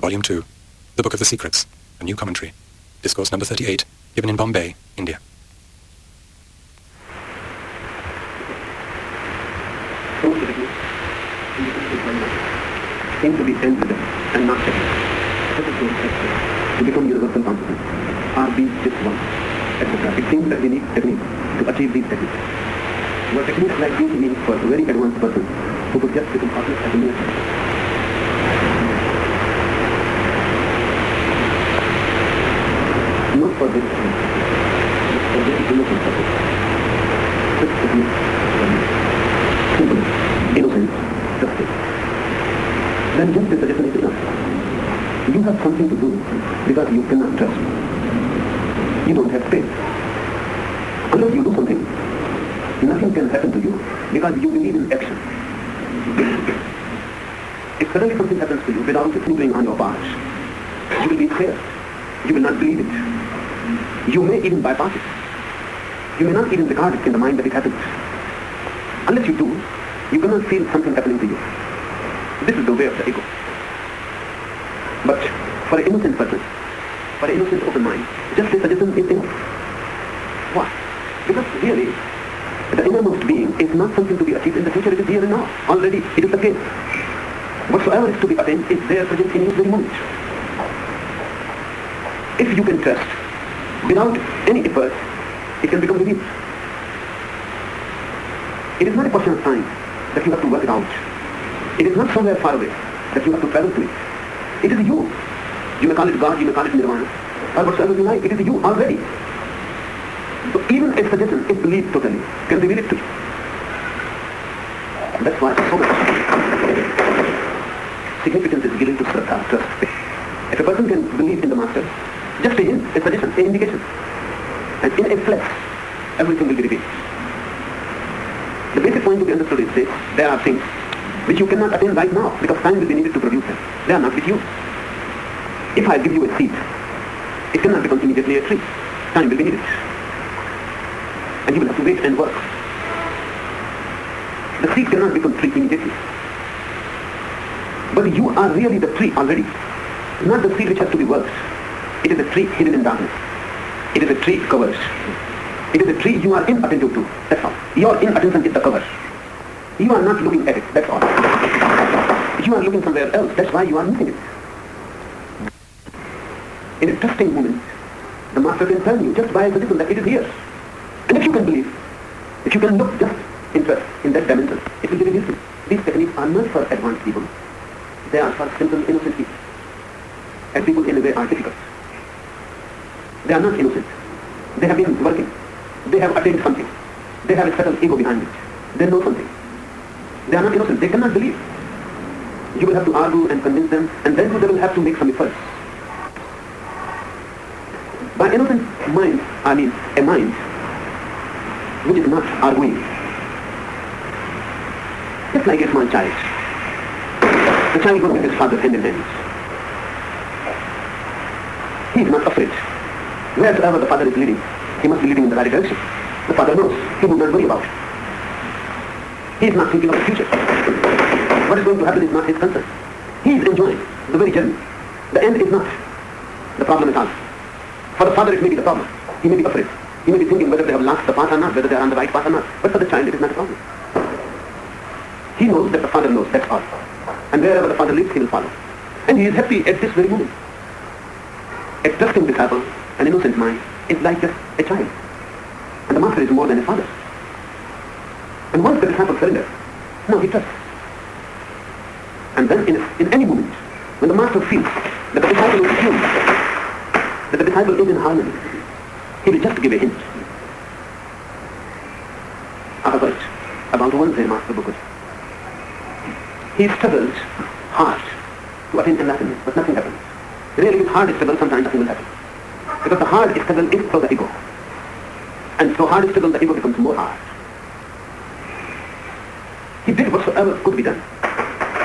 Volume 2, The Book of the Secrets, a new commentary. Discourse number 38, given in Bombay, India. Seem to be sensitive and not technical. Such as those texts to become universal consciousness are these just one, etc. It seems that we need techniques to achieve these techniques. Were techniques like these means for a very advanced person who could just become conscious as a mere not for this but for very innocent purpose. Such techniques simple, innocent, justice. Then just a suggestion is enough. You have something to do because you cannot trust. You don't have faith. Unless you do something, nothing can happen to you because you believe in action. If suddenly something happens to you without thinking on your part, you will be scared. You will not believe it. You may even bypass it. You may not even regard it in the mind that it happens. Unless you do, you cannot feel something happening to you. This is the way of the ego. But for an innocent person, for an innocent open mind, just a suggestion is enough. Why? Because really, the innermost being is not something to be achieved in the future, it is here and now. Already it is the case. Whatsoever is to be attained is there present in this very moment. If you can trust, without any effort, it can become revealed. It is not a question of time that you have to work it out. It is not somewhere far away that you have to travel to it. It is you. You may call it God, you may call it Nirvana, or whatsoever you like. It is you already. So even a suggestion, if believed totally, can reveal it to you. That's why so much significance is given to Shraddha, trust. If a person can believe in the Master, just a hint, a suggestion, an indication, and in a flash, everything will be revealed. The basic point to be understood is this: there are things which you cannot attain right now because time will be needed to produce them. They are not with you. If I give you a seed, it cannot become immediately a tree. Time will be needed. And you will have to wait and work. The seed cannot become tree immediately. But you are really the tree already. Not the seed which has to be worked. It is a tree hidden in darkness. It is a tree covered. It is a tree you are inattentive to. That's all. Your inattention is the cover. You are not looking at it. That's all. You are looking somewhere else. That's why you are missing it. In a trusting moment, the Master can tell you just by a suggestion that it is here. And if you can believe, if you can look just in that dimension, it will be revealed to you. These techniques are not for advanced people. They are for simple, innocent people. And people in a way are difficult. They are not innocent. They have been working. They have attained something. They have a subtle ego behind it. They know something. They are not innocent. They cannot believe. You will have to argue and convince them, and then they will have to make some efforts. By innocent mind, I mean a mind which is not arguing. Just like a small child. The child goes with his father hand in hand. He is not afraid. Wherever the father is leading, he must be leading in the right direction. The father knows. He will not worry about it. He is not thinking of the future. What is going to happen is not his concern. He is enjoying the very journey. The end is not the problem at all. For the father it may be the problem. He may be afraid. He may be thinking whether they have lost the path or not, whether they are on the right path or not. But for the child it is not a problem. He knows that the father knows, that's all. And wherever the father leads, he will follow. And he is happy at this very moment. A trusting disciple, an innocent mind, is like just a child. And the Master is more than a father. And once the disciple surrenders, now he trusts. And then in any moment, when the Master feels that the disciple is attuned, that the disciple is in harmony, he will just give a hint. I have heard about one day Master Bukut. He struggled hard to attain enlightenment, but nothing happened. Really with hard struggle, sometimes nothing will happen. Because the hard struggle is for the ego. And so hard struggle, the ego becomes more hard. He did whatsoever could be done.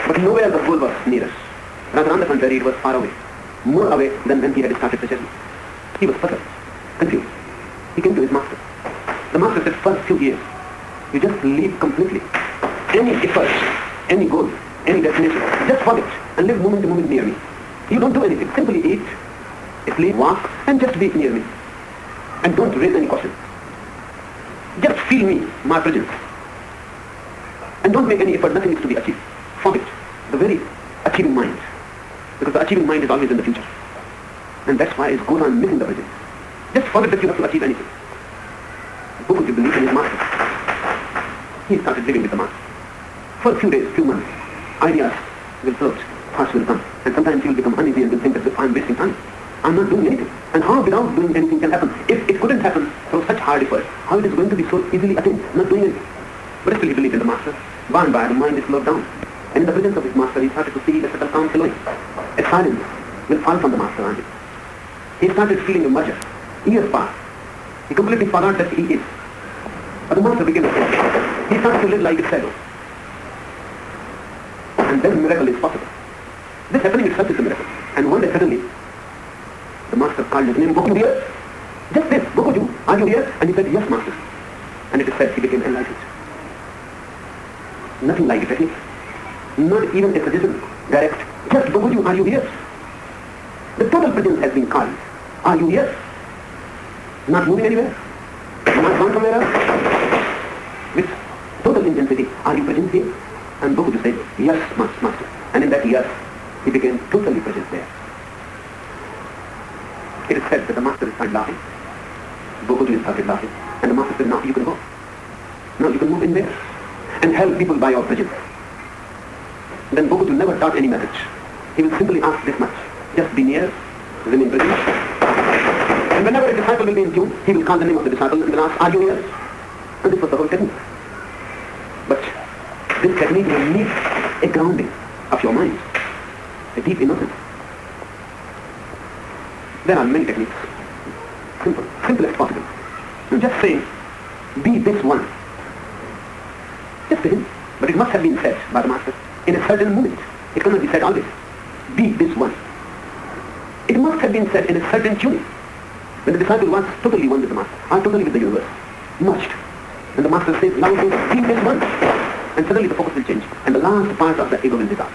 But nowhere the goal was near us. Rather on the contrary, it was far away. More away than when he had started the journey. He was puzzled, confused. He came to his Master. The Master said, first few years, you just leave completely. Any effort, any goal, any destination, just forget and live moment to moment near me. You don't do anything. Simply eat, sleep, walk, and just be near me. And don't raise any question. Just feel me, my presence. And don't make any effort. Nothing is to be achieved. Forget the very achieving mind. Because the achieving mind is always in the future. And that's why it goes on missing the present. Just forget that you have to achieve anything. Bookhood believed in his master. He started living with the master. For a few days, few months, ideas will float, thoughts will come. And sometimes you will become uneasy and will think that I'm wasting time. I'm not doing anything. And how without doing anything can happen? If it couldn't happen through such hard effort, how it is going to be so easily attained, not doing anything? But still he believed in the master. By and by, the mind is slowed down. And in the presence of his master, he started to see the subtle calm flowing. A silence will fall from the master on him. He started feeling a merger. Years passed. He completely forgot that he is. But the master became a friend. He started to live like a shadow. And then miracle is possible. This happening itself is a miracle. And one day suddenly, the master called his name, Bokuju here? Just this, Bokuju, are you here? And he said, yes, master. And it is said he became enlightened. Nothing like a technique. Not even a suggestion, direct. Just, Bokuju, are you here? The total presence has been called. Are you here? Not moving anywhere? Not gone somewhere else? With total intensity, are you present here? And Bokuju said, yes, master. And in that yes, he became totally present there. It is said that the master started laughing. Bokuju started laughing. And the master said, now you can go. Now you can move in there and help people by your presence. Then Bokuju never taught any message. He will simply ask this much. Just be near, remain present. And whenever a disciple will be in tune, he will call the name of the disciple and will ask, are you here? And this was the whole technique. But this technique will need a grounding of your mind, a deep innocence. There are many techniques. Simple as possible. You just say, be this one. Just to him. But it must have been said by the master in a certain moment. It cannot be said always. Be this one. It must have been said in a certain tuning. When the disciple was totally one with the master, or totally with the universe, merged. And the master says, now be this one. And suddenly the focus will change. And the last part of the ego will dissolve.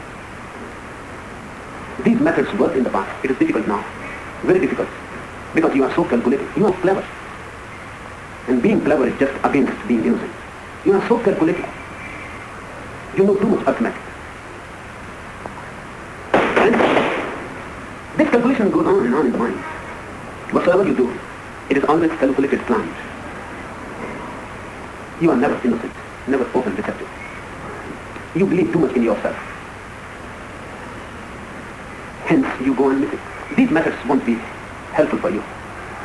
These methods worked in the past. It is difficult now. Very difficult. Because you are so calculating. You are clever. And being clever is just against being innocent. You are so calculating. You know too much arithmetic. And this calculation goes on and on in the mind. Whatsoever you do, it is always calculated, planned. You are never innocent, never open, receptive. You believe too much in yourself. Hence, you go on missing. These methods won't be helpful for you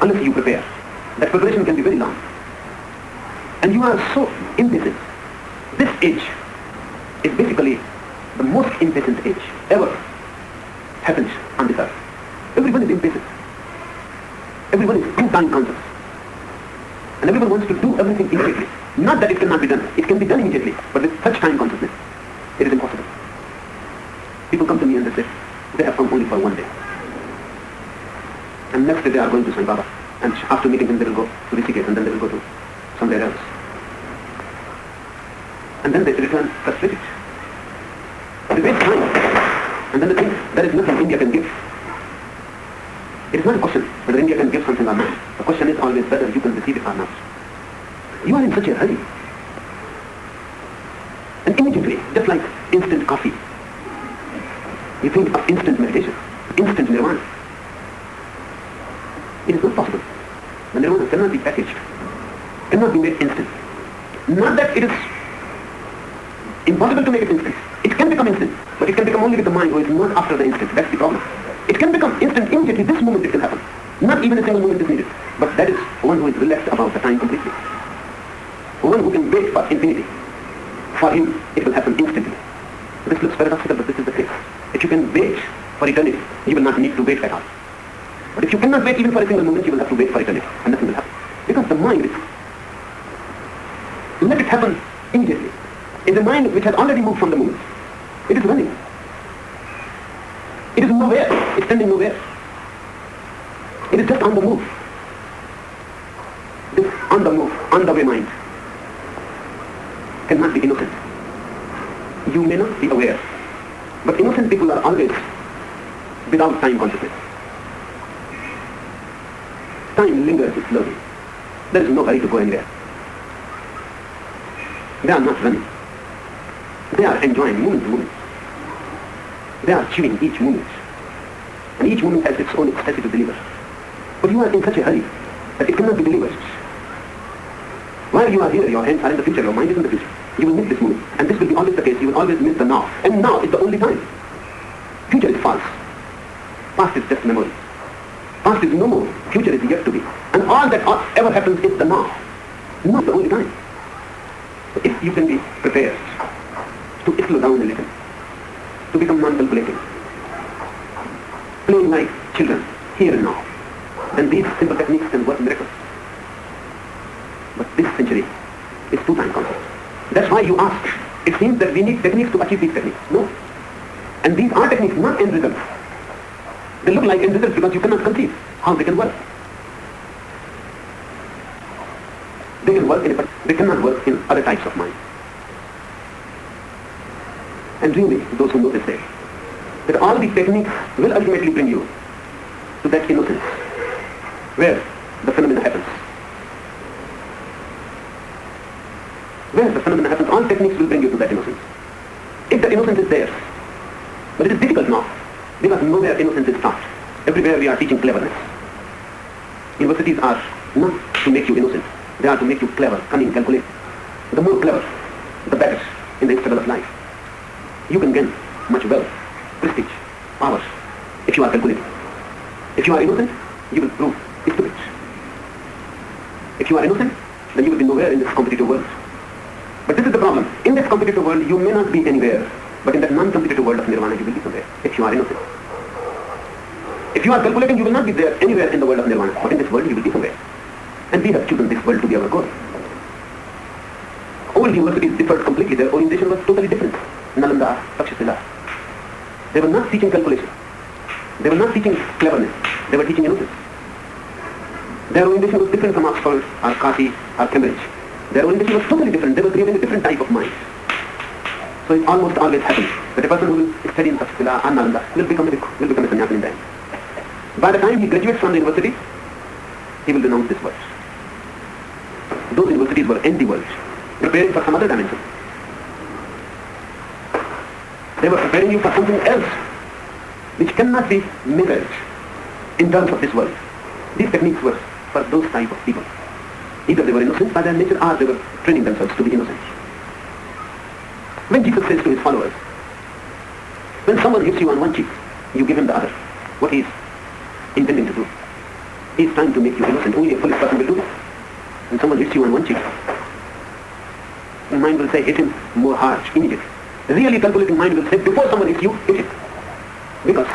unless you prepare. That preparation can be very long. And you are so impatient. This age is basically the most impatient age ever happened on this earth. Everyone is impatient. Everyone is two-time conscious. And everyone wants to do everything immediately. Not that it cannot be done. It can be done immediately. But with such time consciousness, it is impossible. People come to me and they say, they have come only for one day. And next day they are going to Sai Baba. And after meeting him, they will go to Rishikesh and then they will go to somewhere else. And then they return frustrated. They waste time. And then they think there is nothing India can give. It is not a question whether India can give something or not. The question is always whether you can receive it or not. You are in such a hurry. And immediately, just like instant coffee, you think of instant meditation, instant nirvana. It is not possible. The nirvana cannot be packaged, cannot be made instant. Not that it is impossible to make it instant. It can become instant, but it can become only with the mind who is not after the instant. That's the problem. It can become instant immediately. This moment it can happen. Not even a single moment is needed. But that is one who is relaxed about the time completely. One who can wait for infinity. For him, it will happen instantly. This looks paradoxical, but this is the case. If you can wait for eternity, you will not need to wait at all. But if you cannot wait even for a single moment, you will have to wait for eternity, and nothing will happen. Because the mind is, let it happen immediately. It's a mind which has already moved from the moment. It is running. It is nowhere. It's standing nowhere. It is just on the move. This on the move, on the way mind cannot be innocent. You may not be aware, but innocent people are always without time consciousness. Time lingers slowly. There is no hurry to go anywhere. They are not running. They are enjoying moment to moment. They are chewing each moment. And each moment has its own ecstasy to deliver. But you are in such a hurry that it cannot be delivered. While you are here, your hands are in the future, your mind is in the future. You will miss this moment. And this will be always the case. You will always miss the now. And now is the only time. Future is false. Past is just memory. Past is no more. Future is yet to be. And all that ever happens is the now. Not the only time. So if you can be prepared to slow down a little, to become non-calculating, playing like children, here and now, then these simple techniques can work miracles. But this century is too time conscious. That's why you ask. It seems that we need techniques to achieve these techniques. No. And these are techniques, not end results. They look like end results because you cannot conceive how they can work. They can work but they cannot work in other types of mind. And really, those who know this say that all these techniques will ultimately bring you to that innocence where the phenomena happens. Where the phenomena happens, all techniques will bring you to that innocence. If the innocence is there, but it is difficult now, because nowhere innocence is taught. Everywhere we are teaching cleverness. Universities are not to make you innocent. They are to make you clever, cunning, calculated. The more clever, the better in the struggle of life. You can gain much wealth, prestige, power, if you are calculating. If you are innocent, you will prove stupid. If you are innocent, then you will be nowhere in this competitive world. But this is the problem. In this competitive world, you may not be anywhere, but in that non-competitive world of nirvana, you will be somewhere, if you are innocent. If you are calculating, you will not be there anywhere in the world of nirvana, but in this world, you will be somewhere. And we have chosen this world to be our goal. Old universities differed completely. Their orientation was totally different. Nalanda, Takshashila. They were not teaching calculation. They were not teaching cleverness. They were teaching innocence. Their orientation was different from Oxford, or Kashi, or Cambridge. Their orientation was totally different. They were creating a different type of mind. So it almost always happens that a person who will study in Takshashila or Nalanda will become a sannyasi in time. By the time he graduates from the university, he will renounce this world. Those universities were empty worlds, preparing for some other dimension. They were preparing you for something else, which cannot be measured in terms of this world. These techniques were for those type of people. Either they were innocent by their nature, or they were training themselves to be innocent. When Jesus says to his followers, when someone hits you on one cheek, you give him the other. What he is intending to do? He is trying to make you innocent. Only a foolish person will do that. When someone hits you on one cheek, your mind will say, hit him more hard, immediately. The really calculating mind will say, before someone hits you, hit it. Because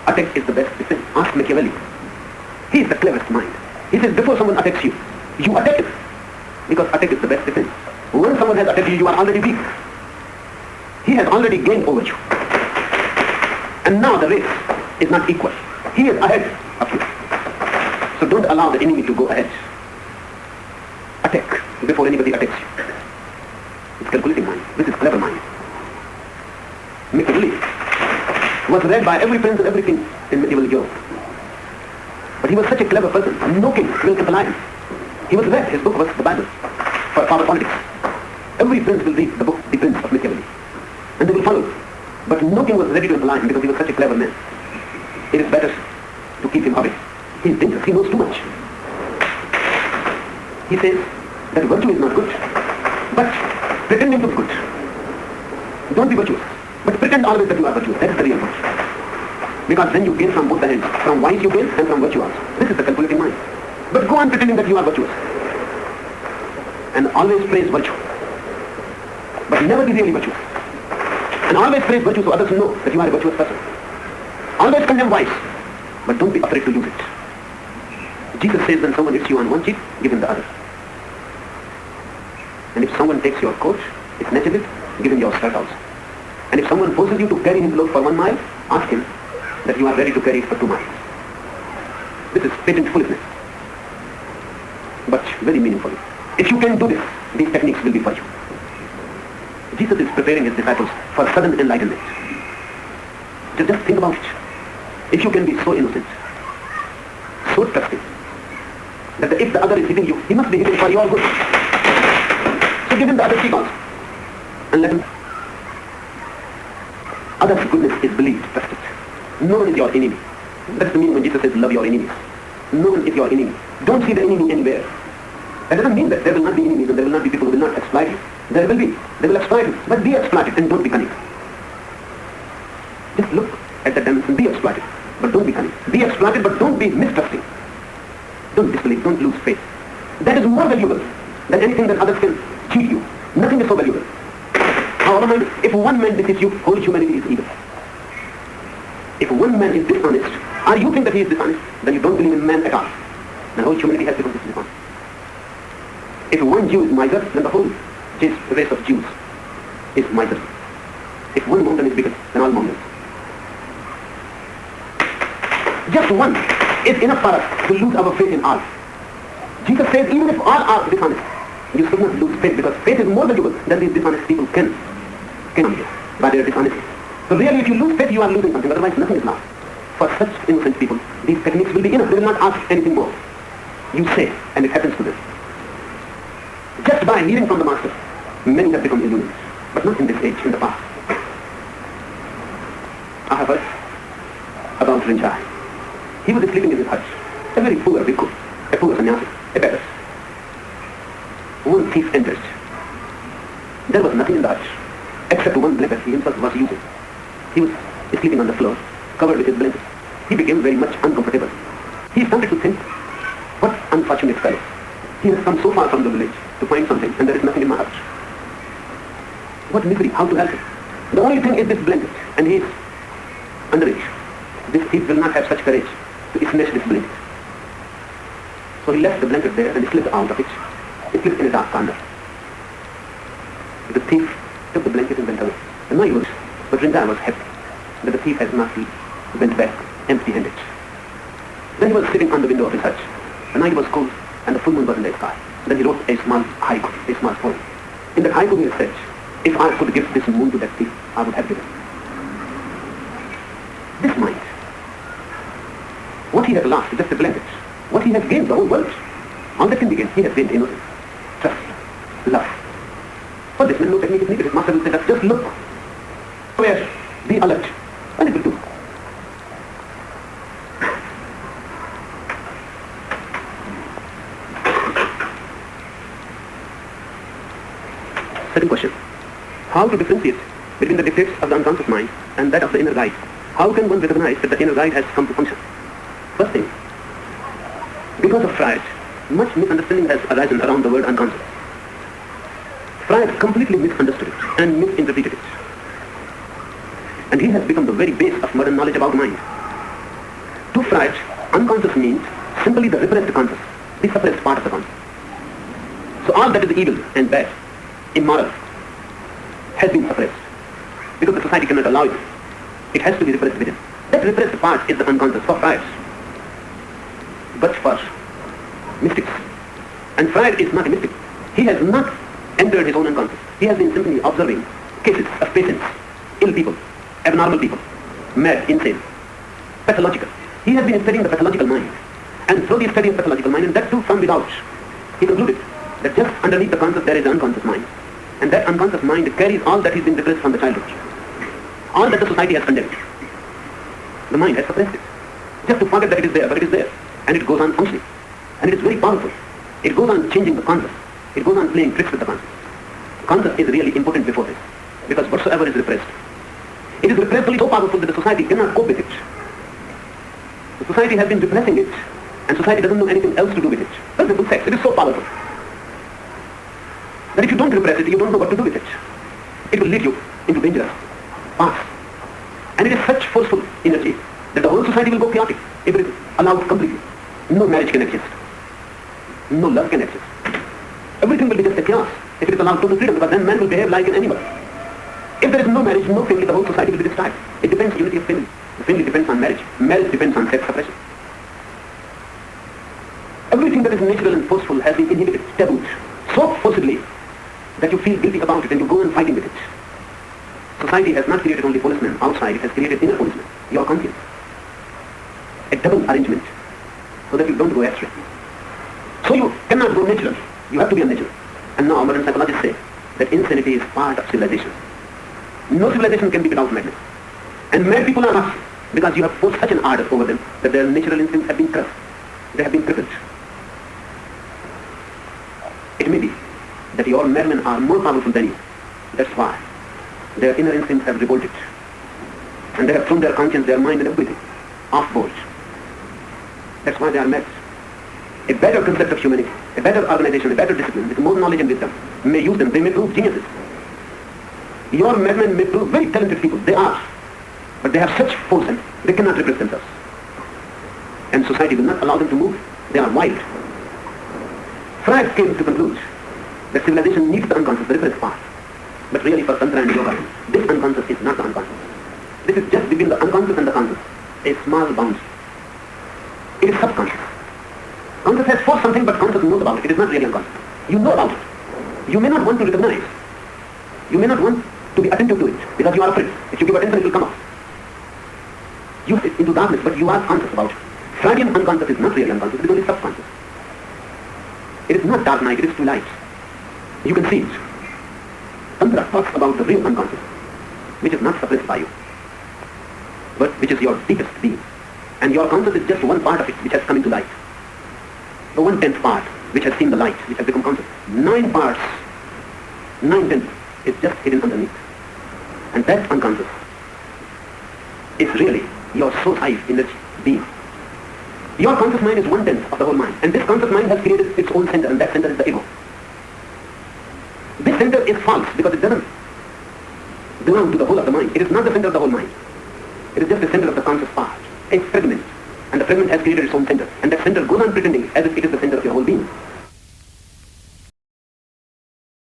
attack is the best defense. Ask Machiavelli. He is the cleverest mind. He says, before someone attacks you, you attack him. Because attack is the best defense. When someone has attacked you, you are already weak. He has already gained over you. And now the race is not equal. He is ahead of you. So don't allow the enemy to go ahead. Attack before anybody attacks you. It's calculating mind. This is clever mind. Machiavelli was read by every prince and every king in medieval Europe. But he was such a clever person. No king will comply him. He was read. His book was the Bible for power politics. Every prince will read the book, The Prince of Machiavelli. And they will follow. But no king was ready to imply him because he was such a clever man. It is better to keep him away. He is dangerous. He knows too much. He says that virtue is not good, but pretending to be good. Don't be virtuous, but pretend always that you are virtuous. That is the real virtue. Because then you gain from both the ends. From vice you gain and from virtue also. This is the calculating mind. But go on pretending that you are virtuous. And always praise virtue. But never be really virtuous. And always praise virtue so others know that you are a virtuous person. Always condemn vice, but don't be afraid to use it. Jesus says when someone hits you on one cheek, give him the other. And if someone takes your coat, snatches it, give him your shirt also. And if someone forces you to carry his load for 1 mile, ask him that you are ready to carry it for 2 miles. This is patent foolishness, but very meaningful. If you can do this, these techniques will be for you. Jesus is preparing his disciples for sudden enlightenment. Just think about it. If you can be so innocent, so trusting, that if the other is hitting you, he must be hitting for your good. So give him the other cheek also. And let him. Others' goodness is believed, trusted. No one is your enemy. That's the meaning when Jesus says, love your enemies. No one is your enemy. Don't see the enemy anywhere. That doesn't mean that there will not be enemies and there will not be people who will not exploit you. There will be. They will exploit you. But be exploited and don't be cunning. Just look at the dimension. Be exploited, but don't be cunning. Be exploited, but don't be mistrusting. Don't disbelieve. Don't lose faith. That is more valuable than anything that others can cheat you. Nothing is so valuable. However, if one man deceives you, whole humanity is evil. If one man is dishonest, or you think that he is dishonest, then you don't believe in man at all. Then whole humanity has become dishonest. If one Jew is miser, then the whole race of Jews is miser. If one mountain is bigger than all mountains. Just one is enough for us to lose our faith in all. Jesus says even if all are dishonest, you should not lose faith because faith is more valuable than these dishonest people can get by their dishonesty. So really if you lose faith, you are losing something, otherwise nothing is lost. For such innocent people, these techniques will be enough. They will not ask anything more. You say, and it happens to them. Just by hearing from the Master, many have become illumined, but not in this age, in the past. I have heard about Rinjai. He was sleeping in his hut, a very poor bhikkhu, a poor sannyasi, a beggar. One thief entered. There was nothing in the hut, except one blanket he himself was using. He was sleeping on the floor, covered with his blanket. He became very much uncomfortable. He started to think, what unfortunate fellow. He has come so far from the village to find something, and there is nothing in my hut. What misery, how to help him? The only thing is this blanket, and he is underage. This thief will not have such courage to snatch this blanket. So he left the blanket there and slipped out of it. He slipped in a dark corner. The thief took the blanket and went away. And now he was, but Rinjai was happy that the thief has not went back empty-handed. Then he was sitting on the window of his hut. The night was cold and the full moon was in the sky. Then he wrote a small haiku, a small poem. In that haiku he said, if I could give this moon to that thief, I would have given. This mind, what he has lost is just a blanket. What he has gained, the whole world. All that can be gained, he has gained innocence, trust, love. For this man, no technique is needed. His Master will say that just look, where, be alert, and it will do. Second question. How to differentiate between the defects of the unconscious mind and that of the inner guide? How can one recognize that the inner guide has come to function? First thing, because of Freud, much misunderstanding has arisen around the word unconscious. Freud completely misunderstood it and misinterpreted it. And he has become the very base of modern knowledge about mind. To Freud, unconscious means simply the repressed conscious, the suppressed part of the conscious. So all that is evil and bad, immoral, has been suppressed. Because the society cannot allow it. It has to be repressed within. That repressed part is the unconscious for Freud. But for mystics, and Freud is not a mystic. He has not entered his own unconscious. He has been simply observing cases of patients, ill people, abnormal people, mad, insane, pathological. He has been studying the pathological mind. And through the study of pathological mind, and that too from without, he concluded that just underneath the conscious there is an unconscious mind. And that unconscious mind carries all that has been repressed from the childhood. All that the society has condemned. The mind has suppressed it. Just to forget that it is there, but it is there. And it goes on functioning. And it is very powerful. It goes on changing the conscious. It goes on playing tricks with the conscious. Conscious is really important before this. Because whatsoever is repressed, it is repressed so powerful that the society cannot cope with it. The society has been repressing it. And society doesn't know anything else to do with it. For example, sex. It is so powerful that if you don't repress it, you don't know what to do with it. It will lead you into dangerous paths. And it is such forceful energy that the whole society will go chaotic if it is allowed completely. No marriage can exist. No love can exist. Everything will be just a chaos if it is allowed total freedom, because then man will behave like an animal. If there is no marriage, no family, the whole society will be destroyed. It depends on unity of family. The family depends on marriage. Marriage depends on sex suppression. Everything that is natural and forceful has been inhibited, tabooed, so forcibly that you feel guilty about it and you go on fighting with it. Society has not created only policemen outside, it has created inner policemen, your conscience. a double arrangement so that you don't go astray. So you cannot go natural. You have to be unnatural. And now modern psychologists say that insanity is part of civilization. No civilization can be without madness. And mad people are not, because you have forced such an ardor over them that their natural instincts have been crushed. They have been crippled. It may be that your madmen are more powerful than you. That's why their inner instincts have revolted. And they have thrown their conscience, their mind and everything off board. That's why they are mad. A better concept of humanity, a better organization, a better discipline, with more knowledge and wisdom, may use them. They may prove geniuses. Your madmen may prove very talented people. They are. But they have such force and they cannot repress themselves. And society will not allow them to move. They are wild. Freud came to conclude that civilization needs the unconscious, the reference part. But really for Tantra and Yoga, this unconscious is not the unconscious. This is just between the unconscious and the conscious, a small boundary. It is subconscious. Conscious has forced something, but conscious knows about it. It is not really unconscious. You know about it. You may not want to recognize. You may not want to be attentive to it because you are afraid. If you give attention, it will come out. You sit into darkness, but you are conscious about it. Freudian unconscious is not really unconscious. It is only subconscious. It is not dark night. It is twilight. You can see it. Tantra talks about the real unconscious, which is not suppressed by you, but which is your deepest being. And your conscious is just one part of it which has come into light. The 1/10 part which has seen the light, which has become conscious. 9 parts, 9/10 is just hidden underneath. And that unconscious is really your soul hive energy being. Your conscious mind is 1/10 of the whole mind. And this conscious mind has created its own center, and that center is the ego. This center is false because it doesn't belong to the whole of the mind. It is not the center of the whole mind. It is just the center of the conscious part, a fragment. And the fragment has created its own center. And that center goes on pretending as if it is the center of your whole being.